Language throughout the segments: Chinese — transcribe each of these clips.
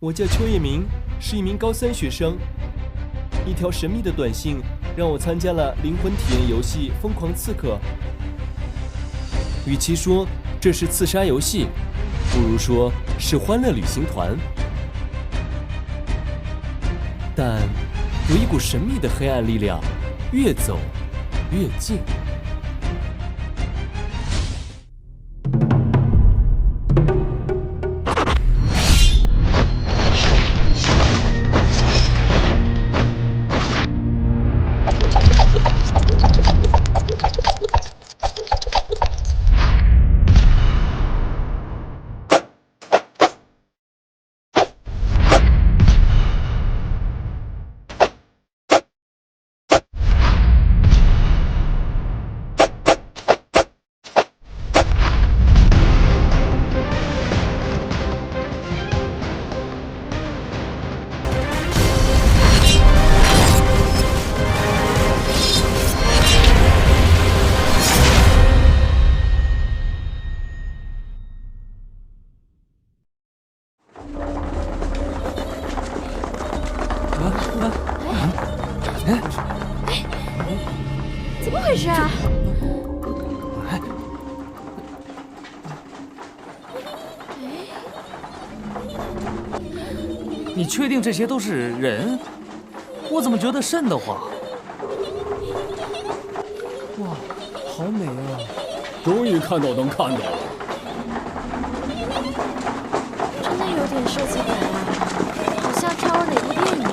我叫邱叶明，是一名高3学生。一条神秘的短信让我参加了灵魂体验游戏《疯狂刺客》。与其说这是刺杀游戏，不如说是欢乐旅行团。但有一股神秘的黑暗力量，越走越近。怎么回事啊？你确定这些都是人？我怎么觉得瘆得慌？哇，好美啊！终于看到能看到了。真的有点设计感啊，好像抄了哪部电影。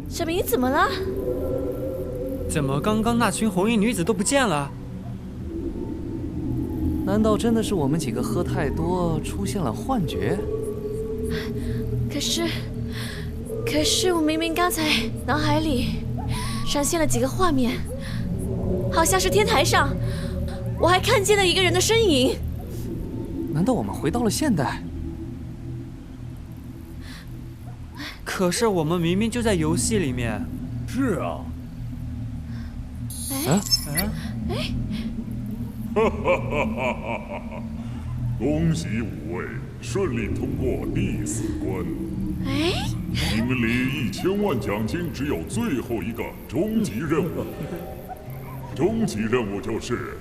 小明，你怎么了？怎么刚刚那群红衣女子都不见了？难道真的是我们几个喝太多，出现了幻觉？可是我明明刚才脑海里闪现了几个画面，好像是天台上，我还看见了一个人的身影。难道我们回到了现代？可是我们明明就在游戏里面。是啊。恭喜5位顺利通过第4关。你们离1000万奖金只有最后一个终极任务。终极任务就是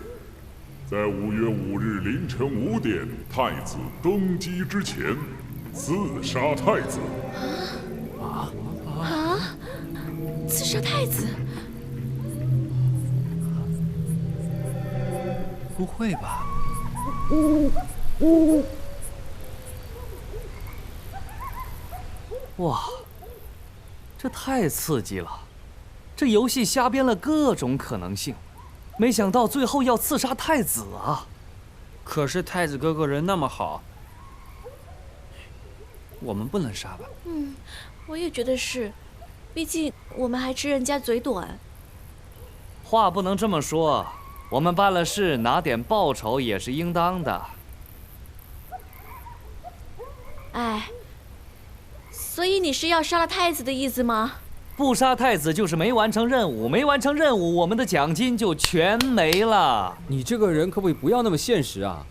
在5月5日凌晨5点太子登基之前刺杀太子。刺杀太子？不会吧？哇，这太刺激了！这游戏瞎编了各种可能性，没想到最后要刺杀太子啊！可是太子哥哥人那么好，我们不能杀吧？我也觉得是，毕竟我们还吃人家嘴短。话不能这么说，我们办了事，拿点报酬也是应当的。所以你是要杀了太子的意思吗？不杀太子就是没完成任务，没完成任务，我们的奖金就全没了。你这个人可不可以不要那么现实啊？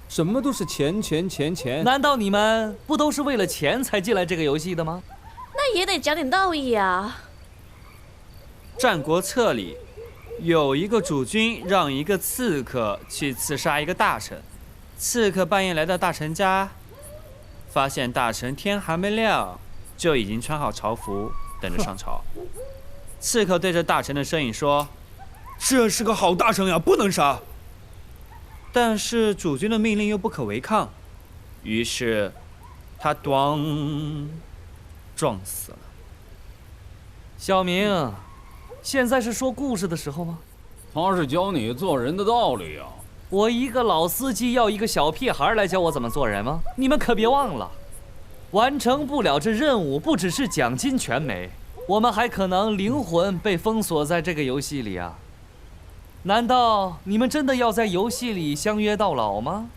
什么都是钱。难道你们不都是为了钱才进来这个游戏的吗？那也得讲点道义啊。《战国策》里有一个主君让一个刺客去刺杀一个大臣，刺客半夜来到大臣家，发现大臣天还没亮就已经穿好朝服等着上朝。刺客对着大臣的身影说：“这是个好大臣呀，不能杀。”但是主君的命令又不可违抗，于是他咣撞死了。小明，现在是说故事的时候吗？他是教你做人的道理啊。我一个老司机要一个小屁孩来教我怎么做人吗？你们可别忘了，完成不了这任务，不只是奖金全没，我们还可能灵魂被封锁在这个游戏里啊！难道你们真的要在游戏里相约到老吗？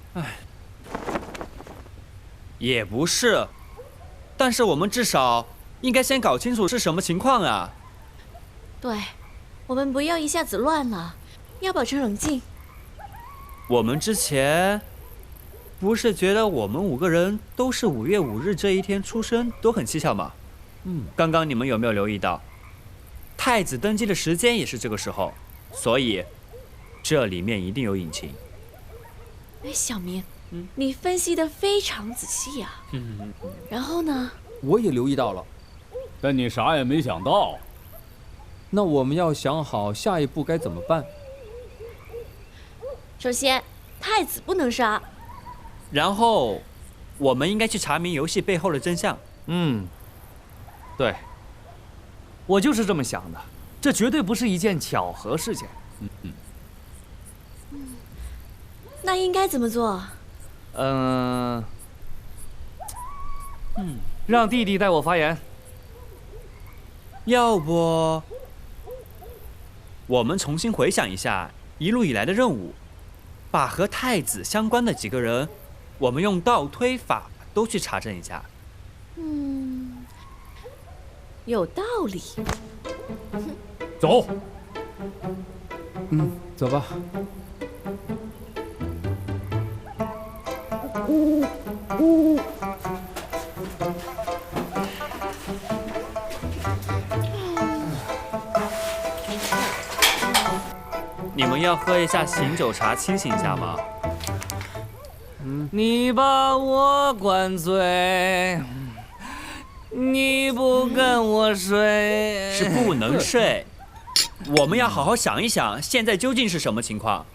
也不是，但是我们至少应该先搞清楚是什么情况啊。对，我们不要一下子乱了，要保持冷静。我们之前不是觉得我们5个人都是5月5日这一天出生，都很蹊跷吗？刚刚你们有没有留意到，太子登基的时间也是这个时候，所以这里面一定有隐情。哎，小明，你分析得非常仔细呀。然后呢？我也留意到了。但你啥也没想到。那我们要想好下一步该怎么办。首先，太子不能杀。然后，我们应该去查明游戏背后的真相。对，我就是这么想的，这绝对不是一件巧合事件。那应该怎么做？让弟弟带我发言。要不，我们重新回想一下一路以来的任务，把和太子相关的几个人，我们用倒推法都去查证一下。有道理。走。走吧。你们要喝一下醒酒茶清醒一下吗？你把我灌醉，你不跟我睡，是不能睡。我们要好好想一想，现在究竟是什么情况？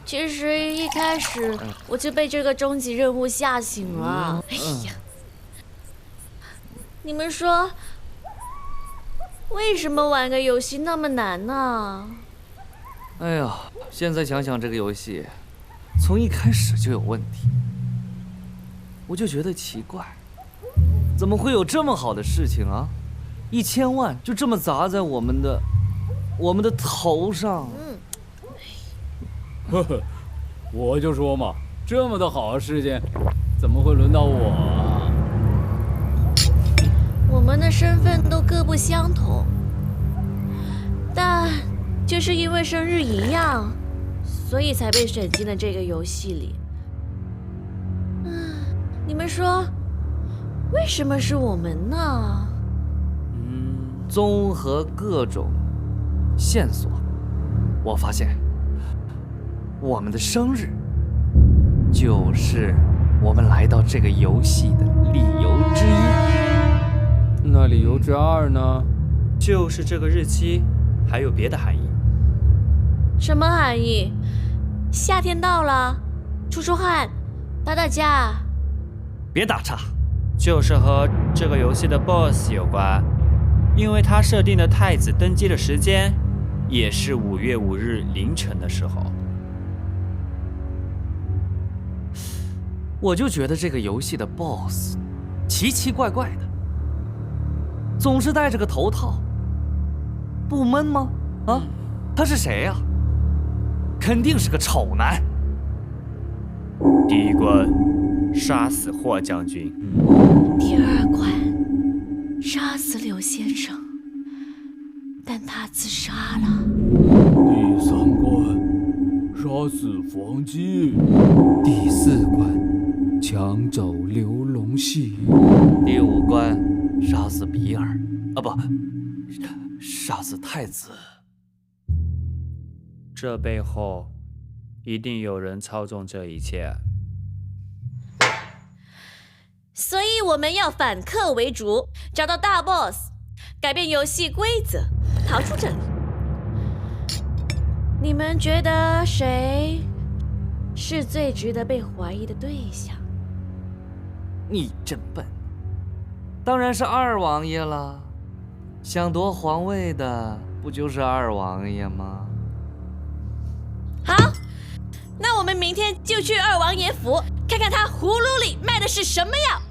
其实一开始我就被这个终极任务吓醒了。哎呀，你们说，为什么玩个游戏那么难呢？哎呀，现在想想这个游戏，从一开始就有问题，我就觉得奇怪，怎么会有这么好的事情啊？1000万就这么砸在我们的头上。呵呵，我就说嘛，这么的好的事情，怎么会轮到我啊？我们的身份都各不相同，但就是因为生日一样，所以才被选进了这个游戏里。你们说，为什么是我们呢？综合各种线索，我发现我们的生日就是我们来到这个游戏的理由之一。那理由之二呢？就是这个日期还有别的含义。什么含义？夏天到了，出出汗，打打架。别打岔，就是和这个游戏的 BOSS 有关，因为他设定的太子登基的时间也是5月5日凌晨的时候。我就觉得这个游戏的 BOSS 奇奇怪怪的，总是戴着个头套，不闷吗？啊，他是谁呀？肯定是个丑男。第一关，杀死霍将军。第2关，杀死柳先生，但他自杀了。第3关，杀死房基。第4关，抢走刘龙系。第5关，杀死比尔，啊不，杀死太子。这背后一定有人操纵这一切。所以我们要反客为主，找到大 boss， 改变游戏规则，逃出这里。你们觉得谁是最值得被怀疑的对象？你真笨，当然是二王爷了。想夺皇位的不就是二王爷吗？好，那我们明天就去二王爷府，看看他葫芦里卖的是什么药。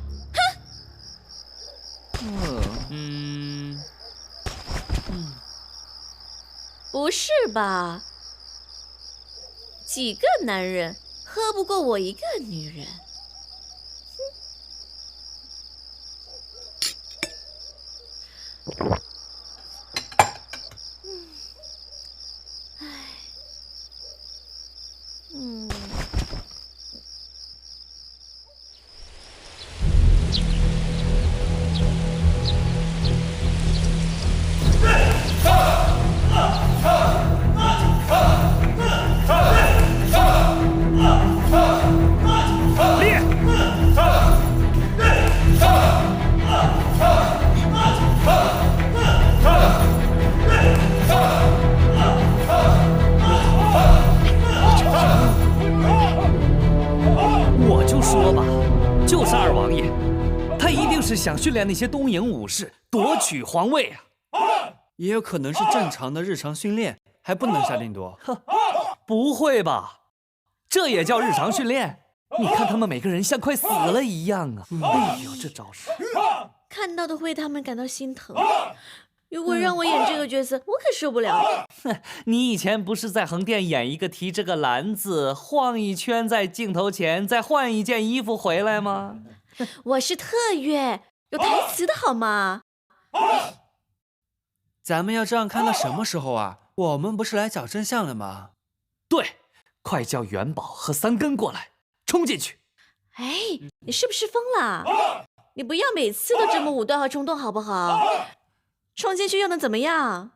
不是吧？几个男人喝不过我一个女人。我就说吧，就是二王爷，他一定是想训练那些东瀛武士，夺取皇位啊！也有可能是正常的日常训练，还不能下令夺。不会吧？这也叫日常训练？你看他们每个人像快死了一样啊！哎呦，这招式，看到都为他们感到心疼。如果让我演这个角色，我可受不了。你以前不是在横店演一个提着个篮子晃一圈在镜头前，再换一件衣服回来吗？我是特约，有台词的好吗？咱们要这样看到什么时候啊？我们不是来找真相了吗？对，快叫元宝和三根过来，冲进去！哎，你是不是疯了？你不要每次都这么武断和冲动好不好？冲进去又能怎么样？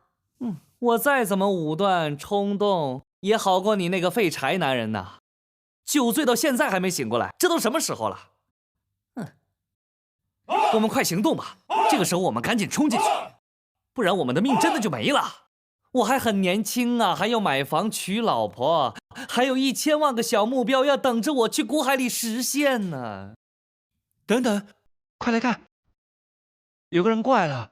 我再怎么武断冲动，也好过你那个废柴男人呐！酒醉到现在还没醒过来，这都什么时候了？我们快行动吧！这个时候我们赶紧冲进去，不然我们的命真的就没了。我还很年轻啊，还要买房娶老婆，还有1000万个小目标要等着我去股海里实现呢。等等，快来看，有个人过来了。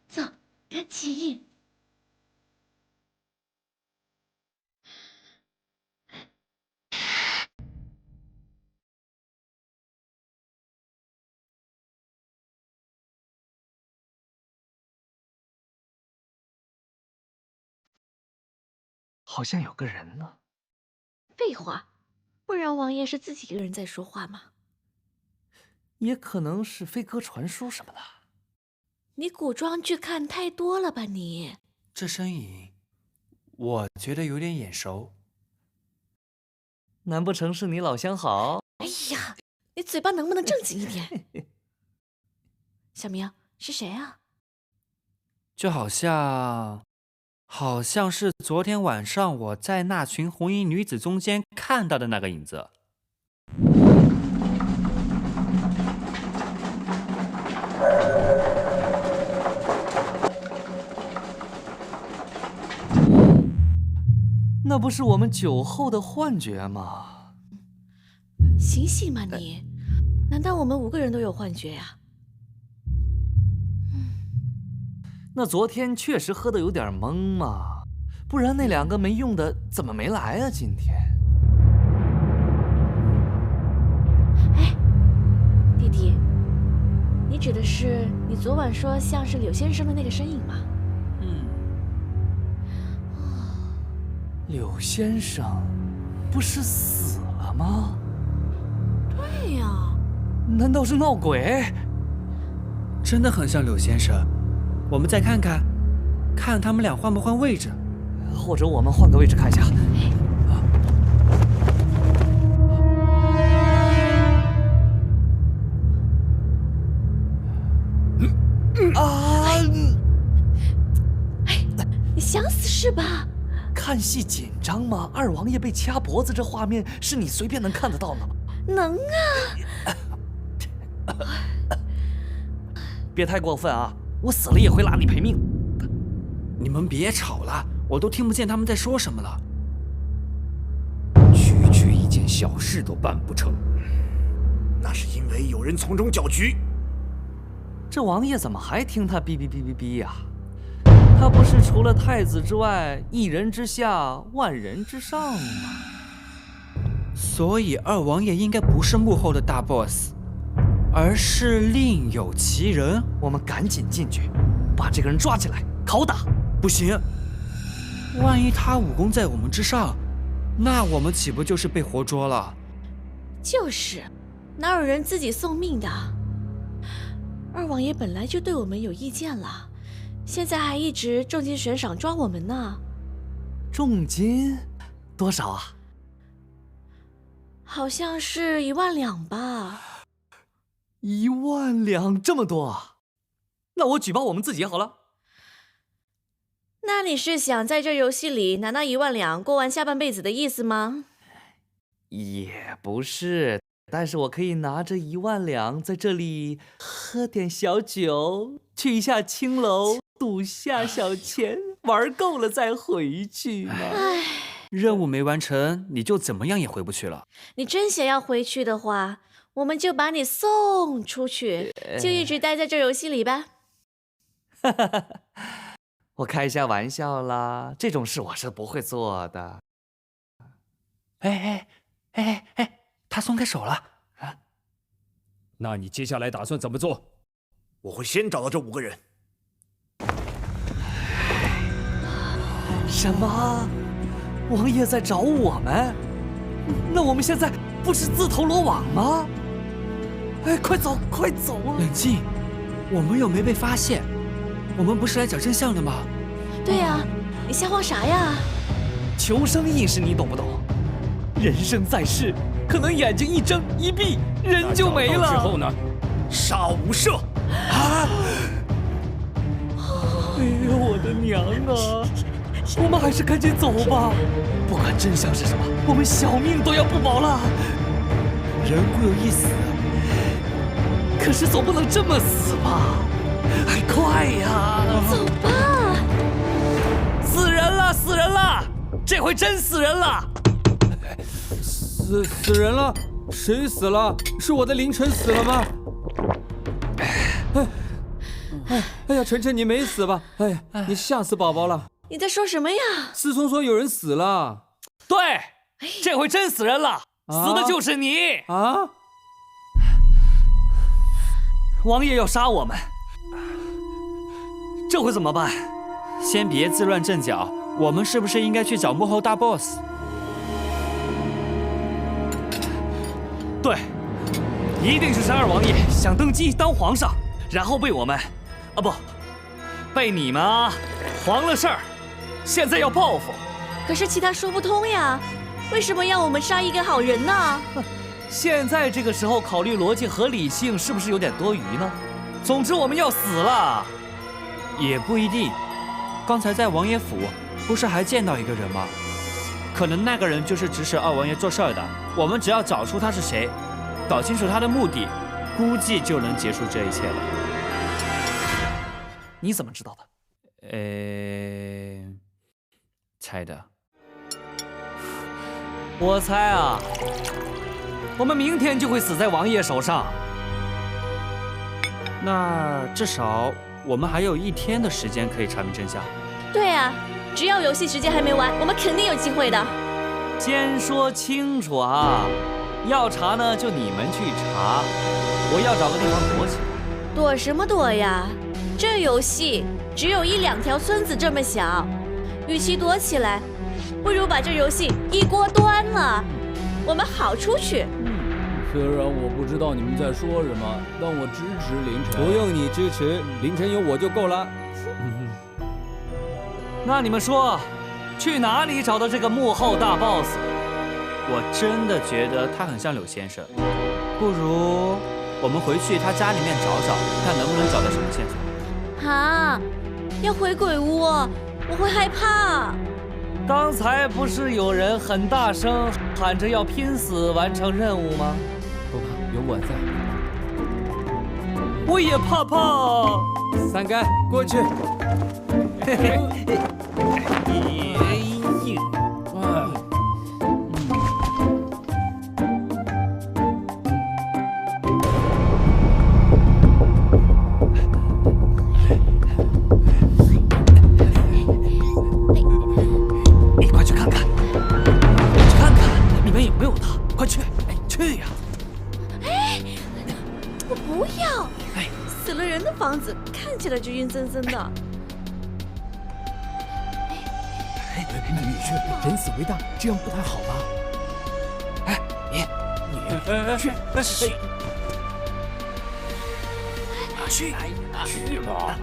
走，赶紧。好像有个人呢。废话，不然王爷是自己一个人在说话吗？也可能是飞鸽传书什么的。你古装剧看太多了吧你？这身影，我觉得有点眼熟。难不成是你老相好？哎呀，你嘴巴能不能正经一点？小明，是谁啊？就好像是昨天晚上我在那群红衣女子中间看到的那个影子。那不是我们酒后的幻觉吗？醒醒嘛你！难道我们5个人都有幻觉呀？那昨天确实喝得有点懵嘛，不然那2个没用的怎么没来啊？今天。哎，弟弟，你指的是你昨晚说像是柳先生的那个身影吗？柳先生不是死了吗？对呀。难道是闹鬼？真的很像柳先生。我们再看看，看他们俩换不换位置，或者我们换个位置看一下。你想死是吧？看戏紧张吗？二王爷被掐脖子，这画面是你随便能看得到的吗？能啊！别太过分啊！我死了也会拉你赔命。你们别吵了，我都听不见他们在说什么了。区一件小事都办不成，那是因为有人从中搅局。这王爷怎么还听他哔哔哔哔哔呀？他不是除了太子之外，一人之下，万人之上吗？所以二王爷应该不是幕后的大 boss， 而是另有其人。我们赶紧进去，把这个人抓起来拷打。不行，万一他武功在我们之上，那我们岂不就是被活捉了？就是，哪有人自己送命的？二王爷本来就对我们有意见了，现在还一直重金悬赏抓我们呢。重金多少啊？好像是1万两吧。1万两，这么多啊？那我举报我们自己好了。那你是想在这游戏里拿那1万两过完下半辈子的意思吗？也不是，但是我可以拿着1万两在这里喝点小酒，去一下青楼赌下小钱，玩够了再回去嘛。任务没完成，你就怎么样也回不去了。你真想要回去的话，我们就把你送出去，就一直待在这游戏里吧。我开一下玩笑啦，这种事我是不会做的。他松开手了啊！那你接下来打算怎么做？我会先找到这5个人。什么？王爷在找我们？那我们现在不是自投罗网吗？哎，快走，快走啊！冷静，我们又没被发现，我们不是来找真相的吗？对呀，你瞎慌啥呀？求生意识你懂不懂？人生在世，可能眼睛一睁一闭，人就没了。之后呢？杀无赦！啊！哎呀，我的娘啊！我们还是赶紧走吧，不管真相是什么，我们小命都要不保了。人固有一死，可是总不能这么死吧？哎，快呀！走吧！死人了，死人了！这回真死人了！死人了？谁死了？是我的凌晨死了吗？哎呀，晨晨你没死吧？哎，你吓死宝宝了！你在说什么呀？思聪说有人死了。对，这回真死人了，死的就是你啊！王爷要杀我们，这回怎么办？先别自乱阵脚，我们是不是应该去找幕后大 boss？ 对，一定是二王爷想登基当皇上，然后被我们，啊不，被你们啊黄了事儿，现在要报复。可是其他说不通呀，为什么要我们杀一个好人呢？现在这个时候考虑逻辑和理性是不是有点多余呢？总之我们要死了。也不一定，刚才在王爷府不是还见到一个人吗？可能那个人就是指使二王爷做事儿的，我们只要找出他是谁，搞清楚他的目的，估计就能结束这一切了。你怎么知道的？猜的。我猜啊，我们明天就会死在王爷手上。那至少我们还有1天的时间可以查明真相。对啊，只要游戏时间还没完，我们肯定有机会的。先说清楚啊，要查呢就你们去查，我要找个地方躲起来。躲什么躲呀？这游戏只有1、2条村子这么小，与其躲起来，不如把这游戏一锅端了，我们好出去。虽然我不知道你们在说什么，但我支持凌晨。不用你支持，凌晨有我就够了。那你们说，去哪里找到这个幕后大 boss？ 我真的觉得他很像柳先生，不如我们回去他家里面找找，看能不能找到什么线索。啊，要回鬼屋，我会害怕。刚才不是有人很大声喊着要拼死完成任务吗？不怕，有我在。我也怕怕。3杆过去。嘿嘿。们有没有他？快去！哎，去呀！我不要！死了人的房子看起来就阴森森的。你去，人死为大，这样不太好吧？哎，你去吧。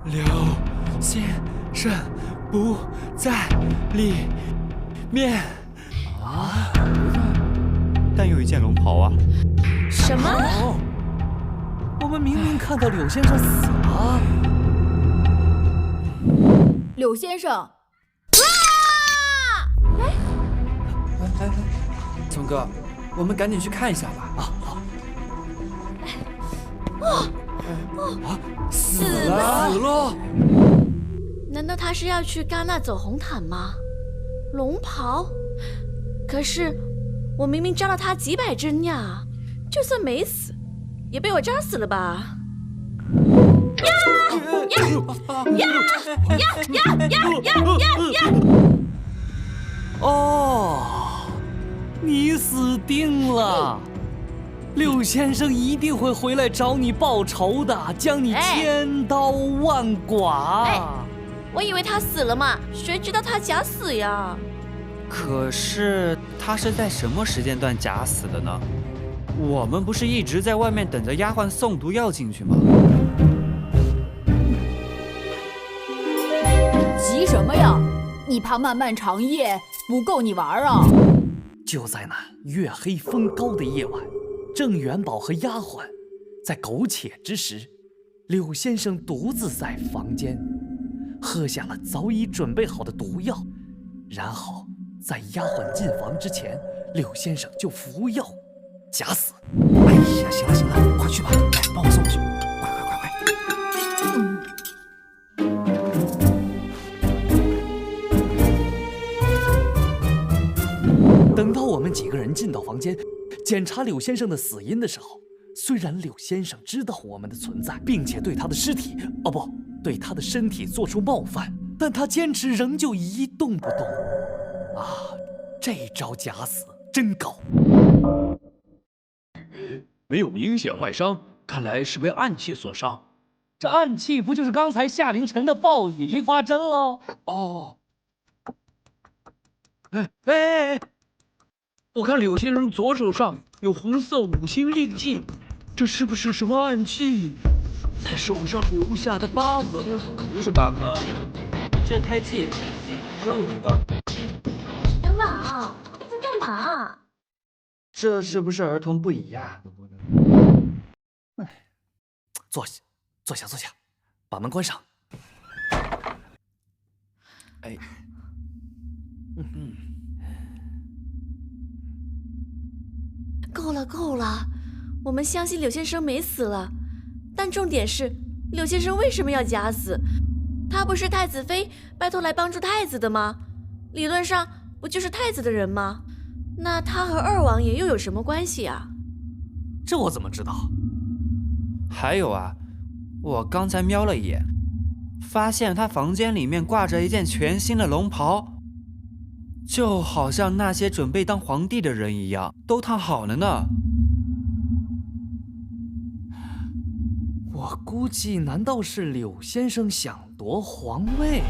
刘先生不在里面啊，但有一件龙袍啊。什么？我们明明看到柳先生死了。柳先生，聪哥，我们赶紧去看一下吧。死了！难道他是要去戛纳走红毯吗？龙袍？可是我明明扎了他几百针呀，就算没死，也被我扎死了吧？哦，你死定了！柳先生一定会回来找你报仇的，将你千刀万剐。我以为他死了嘛，谁知道他假死呀？可是他是在什么时间段假死的呢？我们不是一直在外面等着丫鬟送毒药进去吗？急什么呀？你怕漫漫长夜不够你玩啊？就在那月黑风高的夜晚，郑元宝和丫鬟在苟且之时，柳先生独自在房间喝下了早已准备好的毒药，然后在丫鬟进房之前，柳先生就服药假死。哎呀，行了行了，快去吧，来帮我送过去，快！等到我们几个人进到房间，检查柳先生的死因的时候，虽然柳先生知道我们的存在，并且对他的尸体，对他的身体做出冒犯，但他坚持仍旧一动不动。啊，这招假死真高。没有明显外伤，看来是被暗器所伤。这暗器不就是刚才夏凌晨的暴雨菊花针喽？哦。哎！我看柳先生左手上有红色5星印记，这是不是什么暗器？在手上留下的疤痕，不是大哥，这太近，肉的。元宝，在干嘛？这是不是儿童不宜呀？坐下，把门关上。哎，够了，我们相信柳先生没死了，但重点是柳先生为什么要假死？他不是太子妃拜托来帮助太子的吗？理论上不就是太子的人吗？那他和二王爷又有什么关系啊？这我怎么知道？还有啊，我刚才瞄了一眼，发现他房间里面挂着一件全新的龙袍，就好像那些准备当皇帝的人一样，都烫好了呢。我估计，难道是柳先生想夺皇位？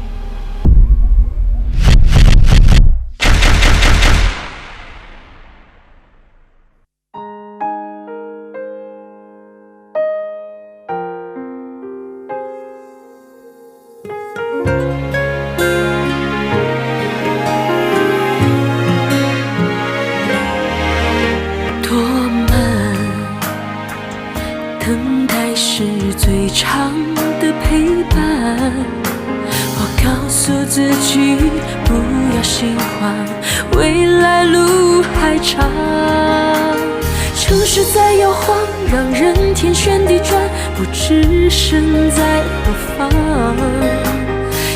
最长的陪伴，我告诉自己不要心慌，未来路还长。城市在摇晃，让人天旋地转，不知身在何方。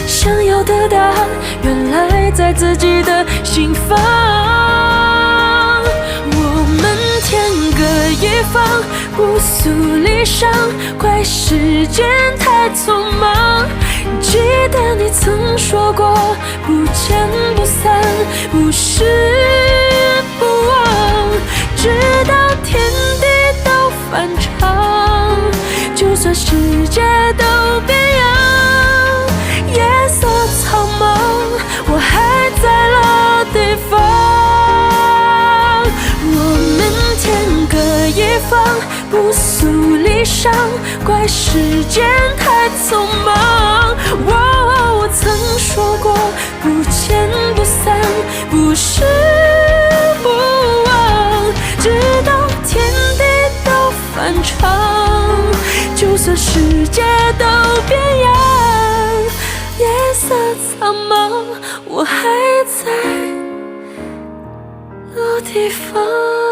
想要的答案，原来在自己的心房。不诉离殇，怪时间太匆忙。记得你曾说过，不见不散，不是不忘，直到天地都反常，就算世界都变样，夜色苍茫，我还在老地方。我们天各一方，不诉离殇，怪时间太匆忙。我曾说过，不见不散，不是不忘，直到天地都反常，就算世界都变样，夜色苍茫，我还在老地方。